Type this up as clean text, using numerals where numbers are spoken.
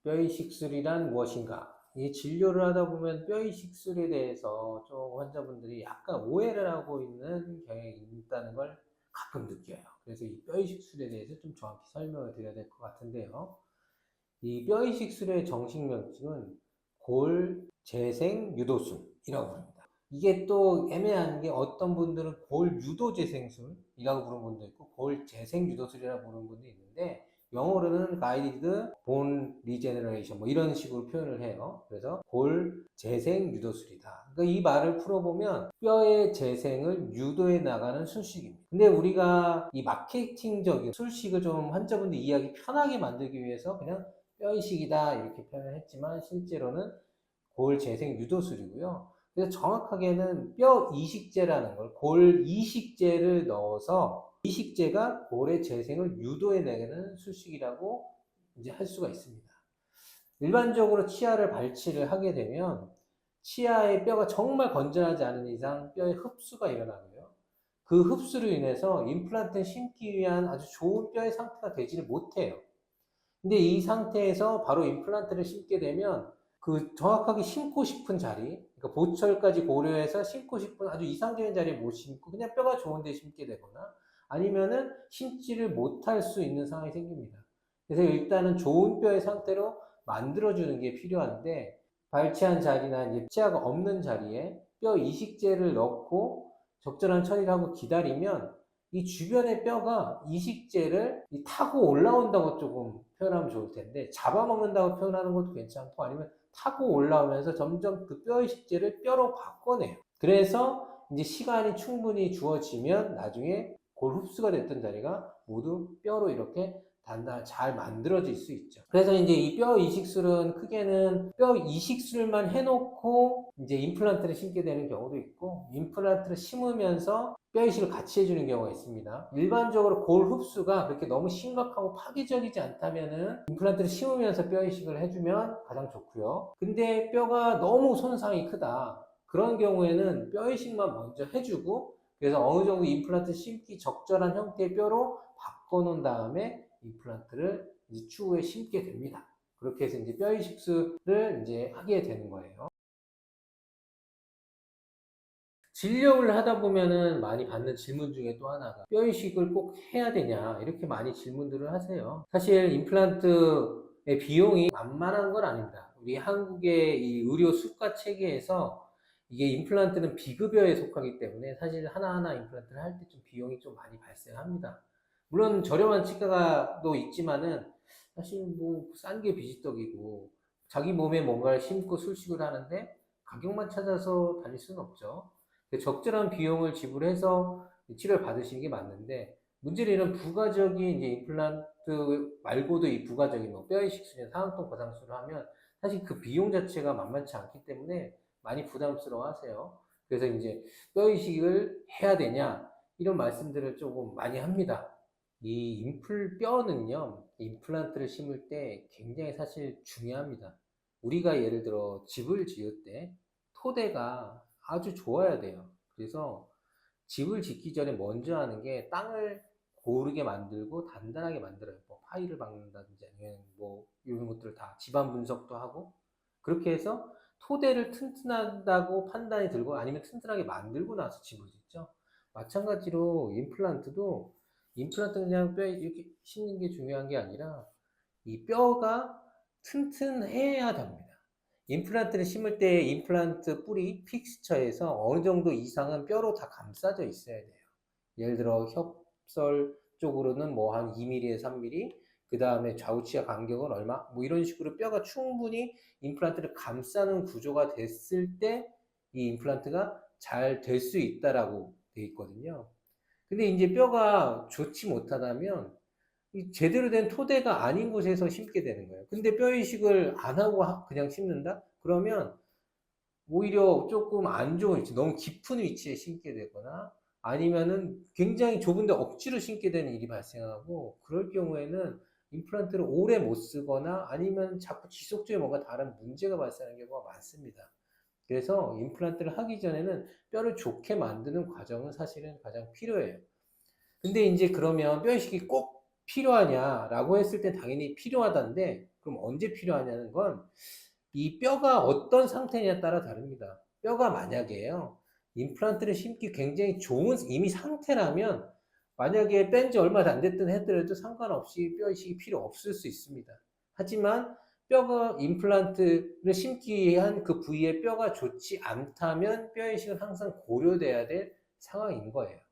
뼈이식술이란 무엇인가? 이 진료를 하다 보면 뼈이식술에 대해서 좀 환자분들이 약간 오해를 하고 있는 경향이 있다는 걸 가끔 느껴요. 그래서 이 뼈이식술에 대해서 좀 정확히 설명을 드려야 될 것 같은데요. 이 뼈이식술의 정식 명칭은 골재생유도술이라고 부릅니다. 이게 또 애매한 게 어떤 분들은 골유도재생술이라고 부르는 분도 있고 골재생유도술이라고 부르는 분도 있는데 영어로는 guided bone regeneration 뭐 이런 식으로 표현을 해요. 그래서 골재생유도술이다. 그러니까 이 말을 풀어보면 뼈의 재생을 유도해 나가는 술식입니다. 근데 우리가 이 마케팅적인 술식을 좀 환자분들 이해하기 편하게 만들기 위해서 그냥 뼈이식이다 이렇게 표현을 했지만 실제로는 골 재생 유도술이고요. 그래서 정확하게는 뼈 이식제라는 걸 골 이식제를 넣어서 이식제가 골의 재생을 유도해내는 술식이라고 이제 할 수가 있습니다. 일반적으로 치아를 발치를 하게 되면 치아의 뼈가 정말 건전하지 않은 이상 뼈의 흡수가 일어나고요. 그 흡수로 인해서 임플란트를 심기 위한 아주 좋은 뼈의 상태가 되지를 못해요. 근데 이 상태에서 바로 임플란트를 심게 되면 그 정확하게 심고 싶은 자리, 그러니까 보철까지 고려해서 심고 싶은 아주 이상적인 자리에 못 심고 그냥 뼈가 좋은데 심게 되거나 아니면은 심지를 못할 수 있는 상황이 생깁니다. 그래서 일단은 좋은 뼈의 상태로 만들어주는 게 필요한데 발치한 자리나 이제 치아가 없는 자리에 뼈 이식제를 넣고 적절한 처리를 하고 기다리면 이 주변의 뼈가 이식제를 타고 올라온다고 조금 표현하면 좋을 텐데 잡아먹는다고 표현하는 것도 괜찮고 아니면 타고 올라오면서 점점 그 뼈 이식제를 뼈로 바꿔내요. 그래서 이제 시간이 충분히 주어지면 나중에 골 흡수가 됐던 자리가 모두 뼈로 이렇게 단단 잘 만들어질 수 있죠. 그래서 이제 이 뼈 이식술은 크게는 뼈 이식술만 해놓고 이제 임플란트를 심게 되는 경우도 있고 임플란트를 심으면서 뼈 이식을 같이 해주는 경우가 있습니다. 일반적으로 골 흡수가 그렇게 너무 심각하고 파괴적이지 않다면은 임플란트를 심으면서 뼈 이식을 해주면 가장 좋고요. 근데 뼈가 너무 손상이 크다. 그런 경우에는 뼈 이식만 먼저 해주고 그래서 어느 정도 임플란트 심기 적절한 형태의 뼈로 바꿔놓은 다음에 임플란트를 이제 추후에 심게 됩니다. 그렇게 해서 이제 뼈 이식술을 이제 하게 되는 거예요. 진료를 하다 보면은 많이 받는 질문 중에 또 하나가 뼈 이식을 꼭 해야 되냐 이렇게 많이 질문들을 하세요. 사실 임플란트의 비용이 만만한 건 아닙니다. 우리 한국의 이 의료 수가 체계에서 이게 임플란트는 비급여에 속하기 때문에 사실 하나하나 임플란트를 할 때 좀 비용이 좀 많이 발생합니다. 물론 저렴한 치과가 또 있지만은 사실 뭐 싼 게 비지떡이고 자기 몸에 뭔가를 심고 술식을 하는데 가격만 찾아서 다닐 수는 없죠. 적절한 비용을 지불해서 치료를 받으시는 게 맞는데 문제는 이런 부가적인 이제 임플란트 말고도 이 부가적인 뭐 뼈이식술이나 상악동 거상술을 하면 사실 그 비용 자체가 만만치 않기 때문에 많이 부담스러워 하세요. 그래서 이제 뼈이식을 해야 되냐 이런 말씀들을 조금 많이 합니다. 이 뼈는요 임플란트를 심을 때 굉장히 사실 중요합니다. 우리가 예를 들어 집을 지을 때 토대가 아주 좋아야 돼요. 그래서 집을 짓기 전에 먼저 하는 게 땅을 고르게 만들고 단단하게 만들어요. 뭐 파이를 박는다든지 아니면 뭐 이런 것들을 다 지반 분석도 하고 그렇게 해서 토대를 튼튼하다고 판단이 들고 아니면 튼튼하게 만들고 나서 집을 짓죠. 마찬가지로 임플란트 그냥 뼈에 이렇게 심는 게 중요한 게 아니라 이 뼈가 튼튼해야 됩니다. 임플란트를 심을 때 임플란트 뿌리 픽스처에서 어느 정도 이상은 뼈로 다 감싸져 있어야 돼요. 예를 들어 협설 쪽으로는 뭐 한 2mm에서 3mm, 그 다음에 좌우치아 간격은 얼마? 뭐 이런 식으로 뼈가 충분히 임플란트를 감싸는 구조가 됐을 때 이 임플란트가 잘 될 수 있다라고 돼 있거든요. 근데 이제 뼈가 좋지 못하다면 제대로 된 토대가 아닌 곳에서 심게 되는 거예요. 근데 뼈 이식을 안 하고 그냥 심는다? 그러면 오히려 조금 안 좋은 위치, 너무 깊은 위치에 심게 되거나 아니면은 굉장히 좁은데 억지로 심게 되는 일이 발생하고 그럴 경우에는 임플란트를 오래 못 쓰거나 아니면 자꾸 지속적인 뭔가 다른 문제가 발생하는 경우가 많습니다. 그래서 임플란트를 하기 전에는 뼈를 좋게 만드는 과정은 사실은 가장 필요해요. 근데 이제 그러면 뼈 이식이 꼭 필요하냐라고 했을 때 당연히 필요하다는데, 그럼 언제 필요하냐는 건 이 뼈가 어떤 상태냐에 따라 다릅니다. 뼈가 만약에요, 임플란트를 심기 굉장히 좋은 이미 상태라면 만약에 뺀지 얼마 안 됐든 하더라도 상관없이 뼈 이식이 필요 없을 수 있습니다. 하지만 뼈가 임플란트를 심기 위한 그 부위의 뼈가 좋지 않다면 뼈 이식은 항상 고려돼야 될 상황인 거예요.